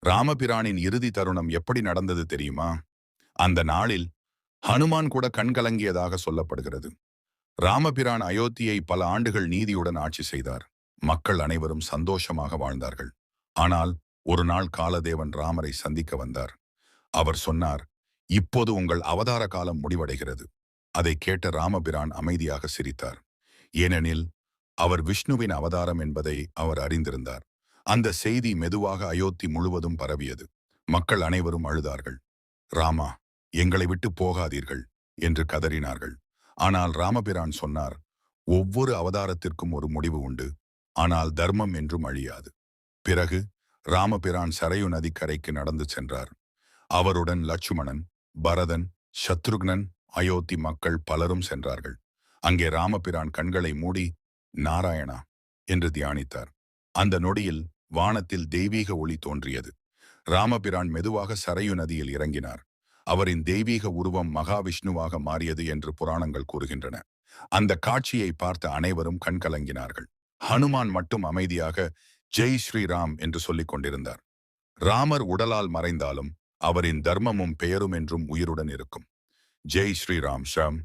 ராமபிரானின் இறுதி தருணம் எப்படி நடந்தது தெரியுமா? அந்த நாளில் ஹனுமான் கூட கண்கலங்கியதாக சொல்லப்படுகிறது. ராமபிரான் அயோத்தியை பல ஆண்டுகள் நீதியுடன் ஆட்சி செய்தார். மக்கள் அனைவரும் சந்தோஷமாக வாழ்ந்தார்கள். ஆனால் ஒரு நாள் காலதேவன் ராமரை சந்திக்க வந்தார். அவர் சொன்னார், இப்போது உங்கள் அவதார காலம் முடிவடைகிறது. அதை கேட்ட ராமபிரான் அமைதியாக சிரித்தார். ஏனெனில் அவர் விஷ்ணுவின் அவதாரம் என்பதை அவர் அறிந்திருந்தார். அந்த செய்தி மெதுவாக அயோத்தி முழுவதும் பரவியது. மக்கள் அனைவரும் அழுதார்கள். ராமா, எங்களை விட்டு போகாதீர்கள் என்று கதறினார்கள். ஆனால் ராமபிரான் சொன்னார், ஒவ்வொரு அவதாரத்திற்கும் ஒரு முடிவு உண்டு. ஆனால் தர்மம் என்றும் அழியாது. பிறகு ராமபிரான் சரையு நதிக்கரைக்கு நடந்து சென்றார். அவருடன் லட்சுமணன், பரதன், சத்ருக்னன், அயோத்தி மக்கள் பலரும் சென்றார்கள். அங்கே ராமபிரான் கண்களை மூடி நாராயணா என்று தியானித்தார். அந்த நொடியில் வானத்தில் தெய்வீக ஒளி தோன்றியது. ராமபிரான் மெதுவாக சரையு நதியில் இறங்கினார். அவரின் தெய்வீக உருவம் மகாவிஷ்ணுவாக மாறியது என்று புராணங்கள் கூறுகின்றன. அந்த காட்சியை பார்த்த அனைவரும் கண்கலங்கினார்கள். ஹனுமான் மட்டும் அமைதியாக ஜெய் ஸ்ரீராம் என்று சொல்லிக் கொண்டிருந்தார். ராமர் உடலால் மறைந்தாலும் அவரின் தர்மமும் பெயரும் என்றும் உயிருடன் இருக்கும். ஜெய் ஸ்ரீராம் ஷம்.